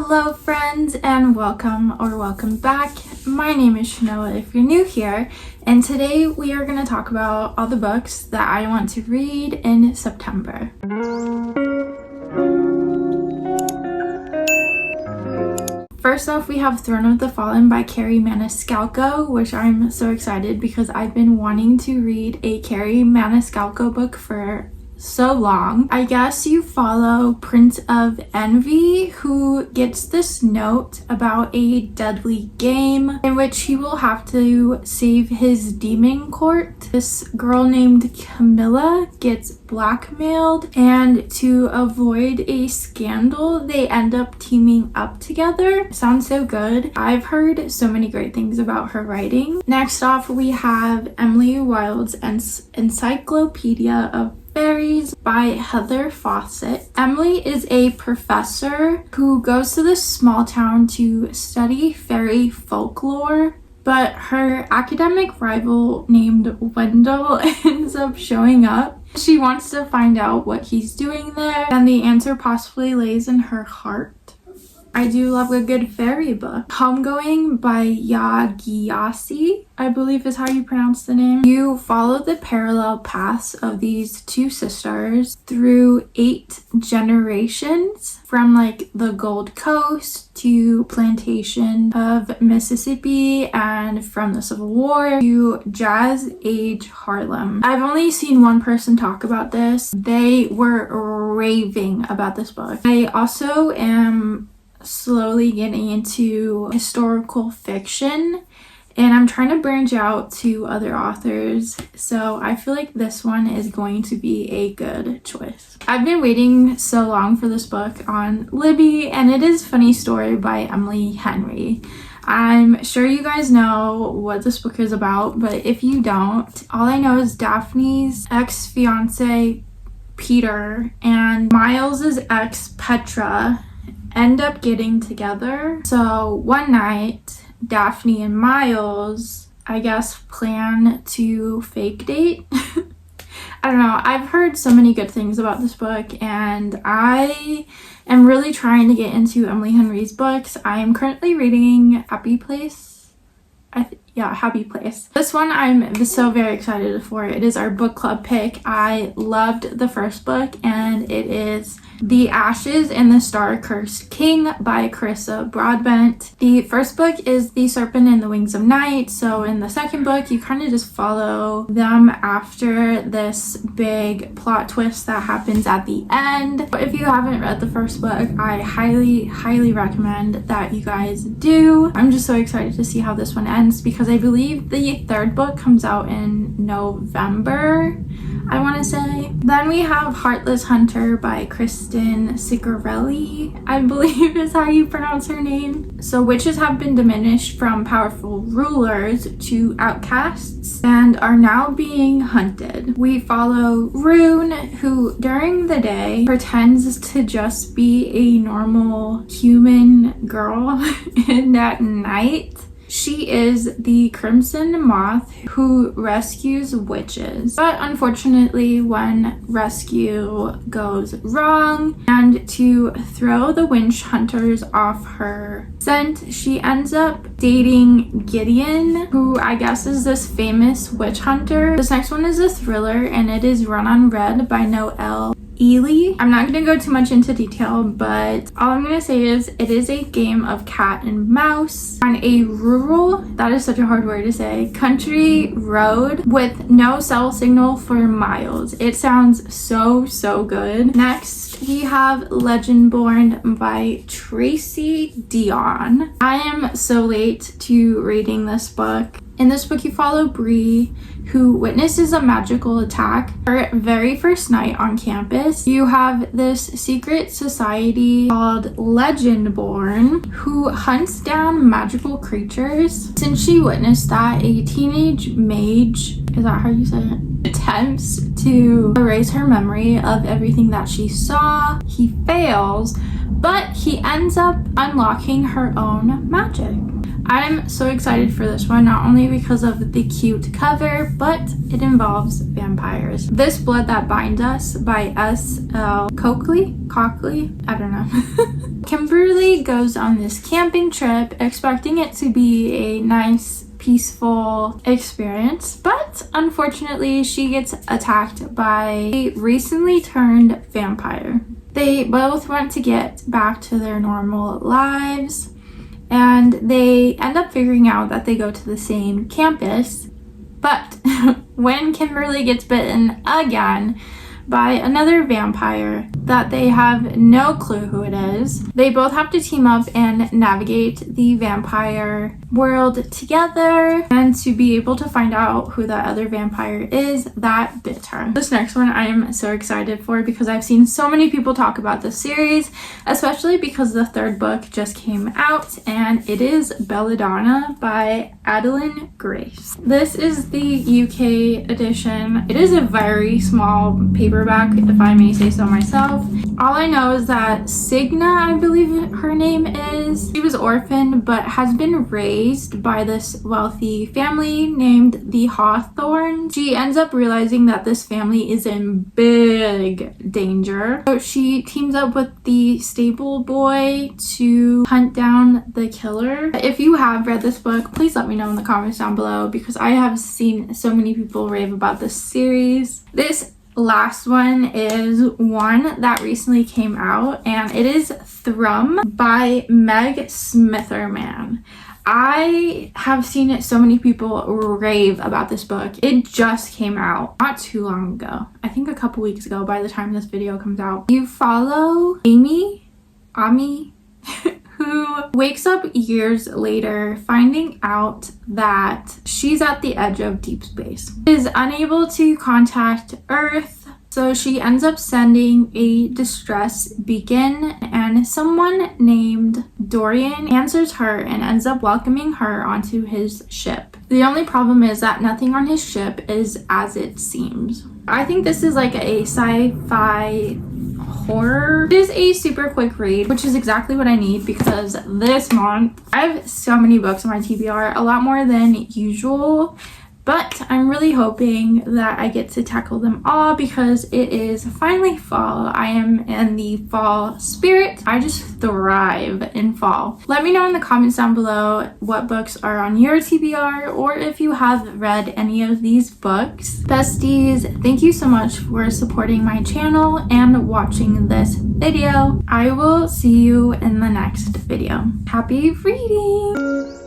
Hello friends and welcome back. My name is Chenoa if you're new here, and today we are going to talk about all the books that I want to read in September. First off, we have Throne of the Fallen by ℏ𝕗 Maniscalco, which I'm so excited because I've been wanting to read a ℏ𝕗 Maniscalco book for so long. I guess you follow Prince of Envy, who gets this note about a deadly game in which he will have to save his demon court. This girl named Camilla gets blackmailed, and to avoid a scandal they end up teaming up together. Sounds so good. I've heard so many great things about her writing. Next off, we have Emily Wilde's Encyclopedia of Faeries by Heather Fawcett. Emily is a professor who goes to this small town to study fairy folklore, but her academic rival named Wendell ends up showing up. She wants to find out what he's doing there, and the answer possibly lays in her heart. I do love a good fairy book. Homegoing by ℚ𝕚𝕚𝕚, I believe is how you pronounce the name. You follow the parallel paths of these two sisters through 8 generations, from like the Gold Coast to plantation of Mississippi, and from the Civil War to Jazz Age Harlem. I've only seen one person talk about this. They were raving about this book. I also am slowly getting into historical fiction, and I'm trying to branch out to other authors, so I feel like this one is going to be a good choice. I've been waiting so long for this book on Libby, and it is Funny Story by Emily Henry. I'm sure you guys know what this book is about, but if you don't, all I know is Daphne's ex-fiance Peter and Miles's ex Petra end up getting together. So one night, Daphne and Miles, I guess, plan to fake date. I don't know. I've heard so many good things about this book, and I am really trying to get into Emily Henry's books. I am currently reading Happy Place. Happy Place. This one I'm so very excited for. It is our book club pick. I loved the first book, and it is The Ashes and the Star-Cursed King by Carissa Broadbent. The first book is The Serpent and the Wings of Night, so in the second book you kind of just follow them after this big plot twist that happens at the end. But if you haven't read the first book, I highly recommend that you guys do. I'm just so excited to see how this one ends, because I believe the third book comes out in November, I want to say. Then we have Heartless Hunter by Kristen Sigarelli, I believe is how you pronounce her name. So witches have been diminished from powerful rulers to outcasts and are now being hunted. We follow Rune, who during the day pretends to just be a normal human girl, and at night she is the Crimson Moth who rescues witches. But unfortunately, when rescue goes wrong, and to throw the witch hunters off her scent, she ends up dating Gideon, who I guess is this famous witch hunter. This next one is a thriller, and it is Run on Red by ℚ𝕚𝕚𝕚. I'm not going to go too much into detail, but all I'm going to say is it is a game of cat and mouse on a rural, that is such a hard word to say, country road with no cell signal for miles. It sounds so good. Next, we have Legendborn by Tracy Dion. I am so late to reading this book. In this book, you follow Bree, who witnesses a magical attack her very first night on campus. You have this secret society called Legendborn, who hunts down magical creatures. Since she witnessed that, a teenage mage, is that how you say it, attempts to erase her memory of everything that she saw. He fails, but he ends up unlocking her own magic. I'm so excited for this one, not only because of the cute cover, but it involves vampires. This Blood That Binds Us by S.L. Coakley? I don't know. Kimberly goes on this camping trip expecting it to be a nice, peaceful experience, but unfortunately she gets attacked by a recently turned vampire. They both want to get back to their normal lives, and they end up figuring out that they go to the same campus. But when Kimberly gets bitten again by another vampire that they have no clue who it is, they both have to team up and navigate the vampire world together, and to be able to find out who the other vampire is that bit her. This next one I am so excited for because I've seen so many people talk about this series, especially because the third book just came out, and it is Belladonna by Adeline Grace. This is the UK edition. It is a very small paperback, if I may say so myself. All I know is that Signa, I believe her name is, she was orphaned but has been raised by this wealthy family named the Hawthorns. She ends up realizing that this family is in big danger, so she teams up with the stable boy to hunt down the killer. If you have read this book, please let me know in the comments down below because I have seen so many people rave about this series. This last one is one that recently came out, and it is Thrum by ℚ𝕝𝕦𝕝. I have seen so many people rave about this book. It just came out not too long ago. I think a couple weeks ago by the time this video comes out. You follow Ami, who wakes up years later finding out that she's at the edge of deep space. She is unable to contact Earth, so she ends up sending a distress beacon, and someone named Dorian answers her and ends up welcoming her onto his ship. The only problem is that nothing on his ship is as it seems. I think this is like a sci-fi horror. It is a super quick read, which is exactly what I need because this month I have so many books on my TBR, a lot more than usual, but I'm really hoping that I get to tackle them all because it is finally fall. I am in the fall spirit. I just thrive in fall. Let me know in the comments down below what books are on your TBR or if you have read any of these books. Besties, thank you so much for supporting my channel and watching this video. I will see you in the next video. Happy reading!